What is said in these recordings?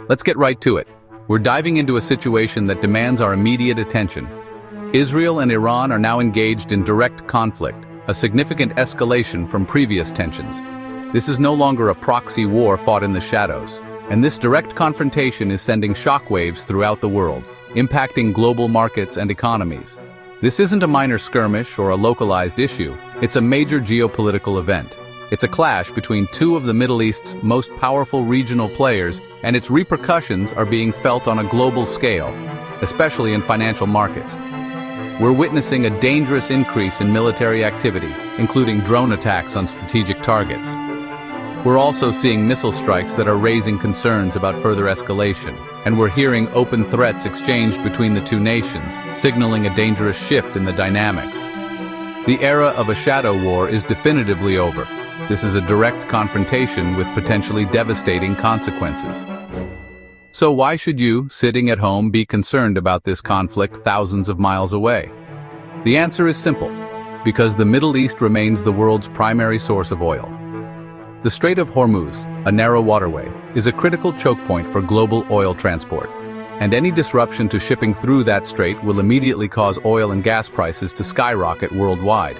Let's get right to it. We're diving into a situation that demands our immediate attention. Israel and Iran are now engaged in direct conflict, a significant escalation from previous tensions. This is no longer a proxy war fought in the shadows, and this direct confrontation is sending shockwaves throughout the world, impacting global markets and economies. This isn't a minor skirmish or a localized issue, it's a major geopolitical event. It's a clash between two of the Middle East's most powerful regional players, and its repercussions are being felt on a global scale, especially in financial markets. We're witnessing a dangerous increase in military activity, including drone attacks on strategic targets. We're also seeing missile strikes that are raising concerns about further escalation, and we're hearing open threats exchanged between the two nations, signaling a dangerous shift in the dynamics. The era of a shadow war is definitively over. This is a direct confrontation with potentially devastating consequences. So why should you, sitting at home, be concerned about this conflict thousands of miles away? The answer is simple: because the Middle East remains the world's primary source of oil. The Strait of Hormuz, a narrow waterway, is a critical choke point for global oil transport, and any disruption to shipping through that strait will immediately cause oil and gas prices to skyrocket worldwide.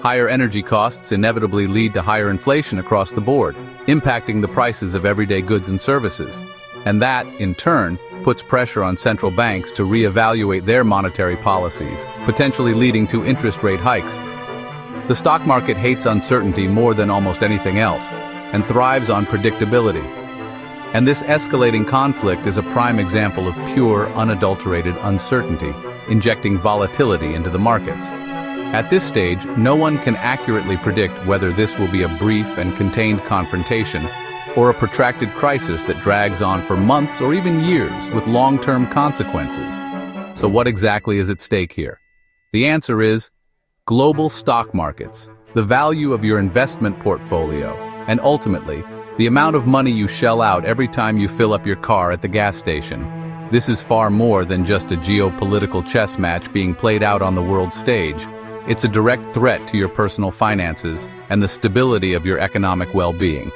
Higher energy costs inevitably lead to higher inflation across the board, impacting the prices of everyday goods and services. And that, in turn, puts pressure on central banks to reevaluate their monetary policies, potentially leading to interest rate hikes. The stock market hates uncertainty more than almost anything else, and thrives on predictability. And this escalating conflict is a prime example of pure, unadulterated uncertainty, injecting volatility into the markets. At this stage, no one can accurately predict whether this will be a brief and contained confrontation or a protracted crisis that drags on for months or even years with long-term consequences. So what exactly is at stake here? The answer is global stock markets, the value of your investment portfolio, and ultimately, the amount of money you shell out every time you fill up your car at the gas station. This is far more than just a geopolitical chess match being played out on the world stage. It's a direct threat to your personal finances and the stability of your economic well-being.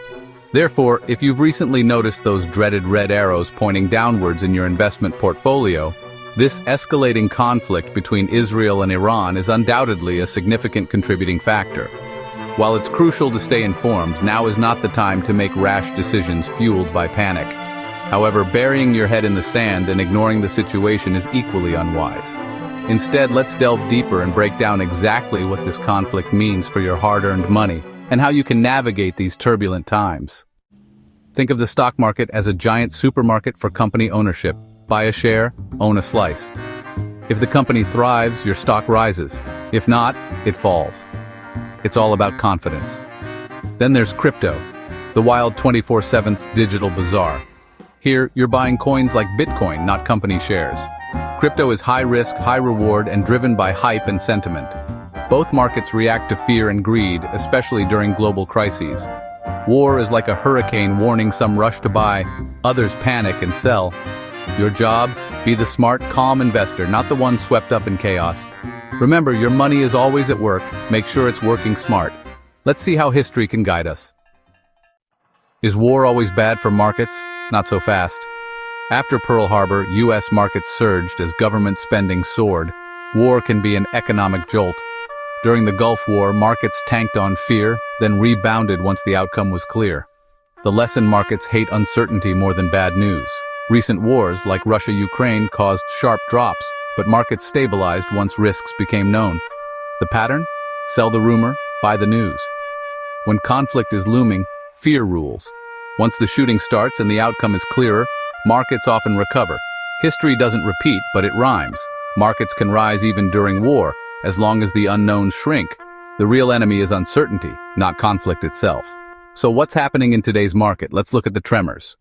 Therefore, if you've recently noticed those dreaded red arrows pointing downwards in your investment portfolio, this escalating conflict between Israel and Iran is undoubtedly a significant contributing factor. While it's crucial to stay informed, now is not the time to make rash decisions fueled by panic. However, burying your head in the sand and ignoring the situation is equally unwise. Instead, let's delve deeper and break down exactly what this conflict means for your hard-earned money and how you can navigate these turbulent times. Think of the stock market as a giant supermarket for company ownership. Buy a share, own a slice. If the company thrives, your stock rises. If not, it falls. It's all about confidence. Then there's crypto, the wild 24/7 digital bazaar. Here, you're buying coins like Bitcoin, not company shares. Crypto is high risk, high reward, and driven by hype and sentiment. Both markets react to fear and greed, especially during global crises. War is like a hurricane warning some rush to buy, others panic and sell. Your job? Be the smart, calm investor, not the one swept up in chaos. Remember, your money is always at work. Make sure it's working smart. Let's see how history can guide us. Is war always bad for markets? Not so fast. After Pearl Harbor, U.S. markets surged as government spending soared. War can be an economic jolt. During the Gulf War, markets tanked on fear, then rebounded once the outcome was clear. The lesson: markets hate uncertainty more than bad news. Recent wars, like Russia-Ukraine, caused sharp drops, but markets stabilized once risks became known. The pattern? Sell the rumor, buy the news. When conflict is looming, fear rules. Once the shooting starts and the outcome is clearer, markets often recover. History doesn't repeat, but it rhymes. Markets can rise even during war, as long as the unknowns shrink. The real enemy is uncertainty, not conflict itself. So what's happening in today's market? Let's look at the tremors.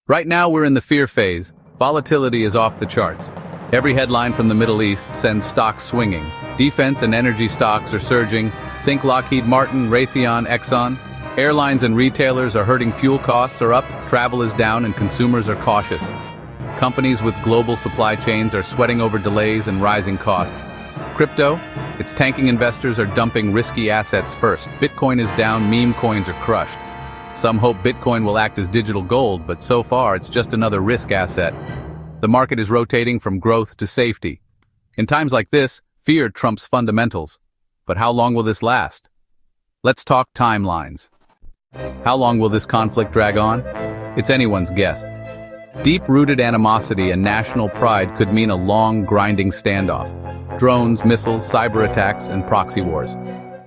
Right now we're in the fear phase. Volatility is off the charts. Every headline from the Middle East sends stocks swinging. Defense and energy stocks are surging. Think Lockheed Martin, Raytheon, Exxon. Airlines and retailers are hurting. Fuel costs are up, travel is down, and consumers are cautious. Companies with global supply chains are sweating over delays and rising costs. Crypto? It's tanking. Investors are dumping risky assets first. Bitcoin is down, meme coins are crushed. Some hope Bitcoin will act as digital gold, but so far it's just another risk asset. The market is rotating from growth to safety. In times like this, fear trumps fundamentals. But how long will this last? Let's talk timelines. How long will this conflict drag on? It's anyone's guess. Deep-rooted animosity and national pride could mean a long, grinding standoff. Drones, missiles, cyber attacks, and proxy wars.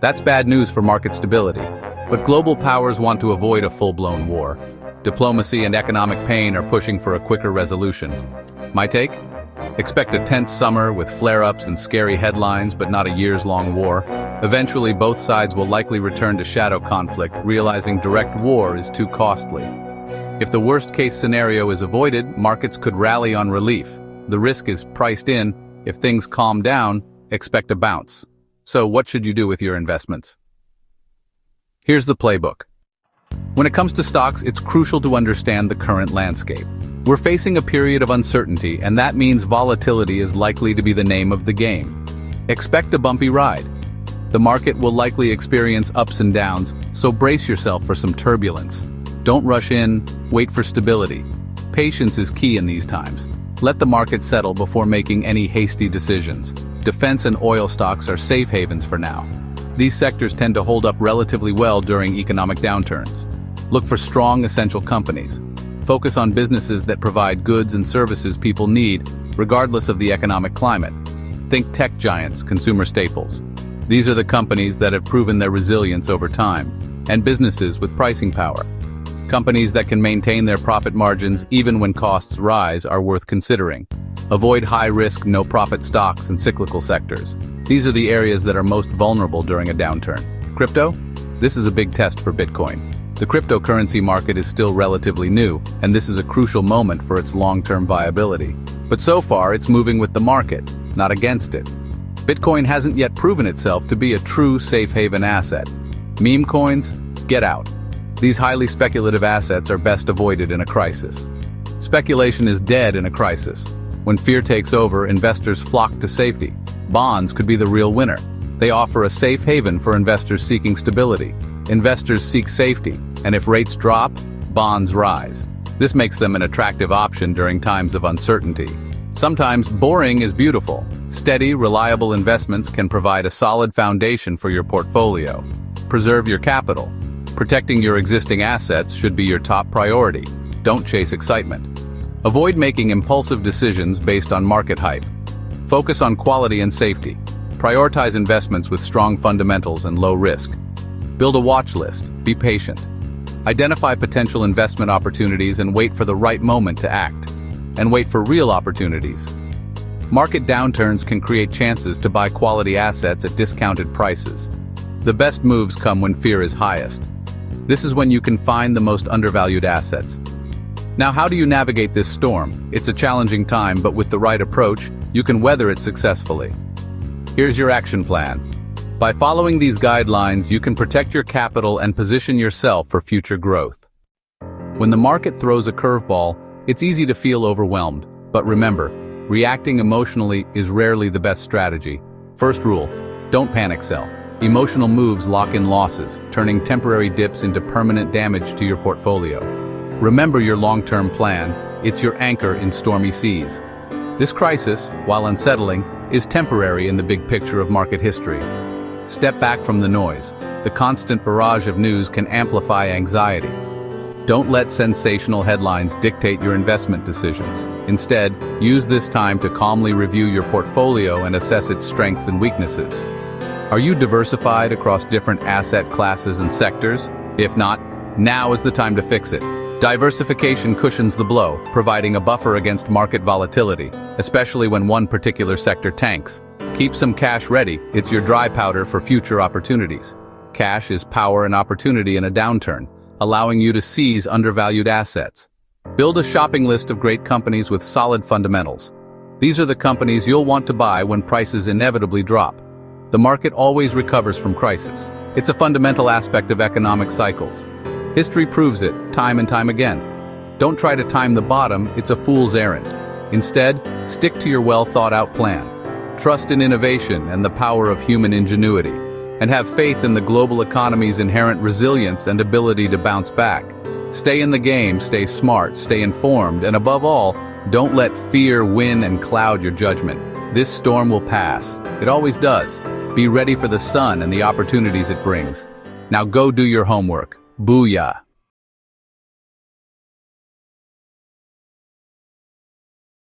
That's bad news for market stability. But global powers want to avoid a full-blown war. Diplomacy and economic pain are pushing for a quicker resolution. My take? Expect a tense summer with flare-ups and scary headlines, but not a years-long war. Eventually, both sides will likely return to shadow conflict, realizing direct war is too costly. If the worst-case scenario is avoided, markets could rally on relief. The risk is priced in. If things calm down, expect a bounce. So what should you do with your investments? Here's the playbook. When it comes to stocks, it's crucial to understand the current landscape. We're facing a period of uncertainty, and that means volatility is likely to be the name of the game. Expect a bumpy ride. The market will likely experience ups and downs, so brace yourself for some turbulence. Don't rush in, wait for stability. Patience is key in these times. Let the market settle before making any hasty decisions. Defense and oil stocks are safe havens for now. These sectors tend to hold up relatively well during economic downturns. Look for strong, essential companies. Focus on businesses that provide goods and services people need, regardless of the economic climate. Think tech giants, consumer staples. These are the companies that have proven their resilience over time, and businesses with pricing power. Companies that can maintain their profit margins even when costs rise are worth considering. Avoid high-risk, no-profit stocks and cyclical sectors. These are the areas that are most vulnerable during a downturn. Crypto? This is a big test for Bitcoin. The cryptocurrency market is still relatively new, and this is a crucial moment for its long-term viability. But so far, it's moving with the market, not against it. Bitcoin hasn't yet proven itself to be a true safe haven asset. Meme coins? Get out. These highly speculative assets are best avoided in a crisis. Speculation is dead in a crisis. When fear takes over, investors flock to safety. Bonds could be the real winner. They offer a safe haven for investors seeking stability. Investors seek safety, and if rates drop, bonds rise. This makes them an attractive option during times of uncertainty. Sometimes boring is beautiful. Steady, reliable investments can provide a solid foundation for your portfolio. Preserve your capital. Protecting your existing assets should be your top priority. Don't chase excitement. Avoid making impulsive decisions based on market hype. Focus on quality and safety. Prioritize investments with strong fundamentals and low risk. Build a watch list. Be patient. Identify potential investment opportunities and wait for the right moment to act. And wait for real opportunities. Market downturns can create chances to buy quality assets at discounted prices. The best moves come when fear is highest. This is when you can find the most undervalued assets. Now, how do you navigate this storm? It's a challenging time, but with the right approach, you can weather it successfully. Here's your action plan. By following these guidelines, you can protect your capital and position yourself for future growth. When the market throws a curveball, it's easy to feel overwhelmed. But remember, reacting emotionally is rarely the best strategy. First rule, don't panic sell. Emotional moves lock in losses, turning temporary dips into permanent damage to your portfolio. Remember your long-term plan. It's your anchor in stormy seas. This crisis, while unsettling, is temporary in the big picture of market history. Step back from the noise. The constant barrage of news can amplify anxiety. Don't let sensational headlines dictate your investment decisions. Instead, use this time to calmly review your portfolio and assess its strengths and weaknesses. Are you diversified across different asset classes and sectors? If not, now is the time to fix it. Diversification cushions the blow, providing a buffer against market volatility, especially when one particular sector tanks. Keep some cash ready. It's your dry powder for future opportunities. Cash is power and opportunity in a downturn, allowing you to seize undervalued assets. Build a shopping list of great companies with solid fundamentals. These are the companies you'll want to buy when prices inevitably drop. The market always recovers from crisis. It's a fundamental aspect of economic cycles. History proves it, time and time again. Don't try to time the bottom, it's a fool's errand. Instead, stick to your well-thought-out plan. Trust in innovation and the power of human ingenuity. and have faith in the global economy's inherent resilience and ability to bounce back. Stay in the game, stay smart, stay informed, and above all, don't let fear win and cloud your judgment. This storm will pass. It always does. Be ready for the sun and the opportunities it brings. Now go do your homework. Booyah!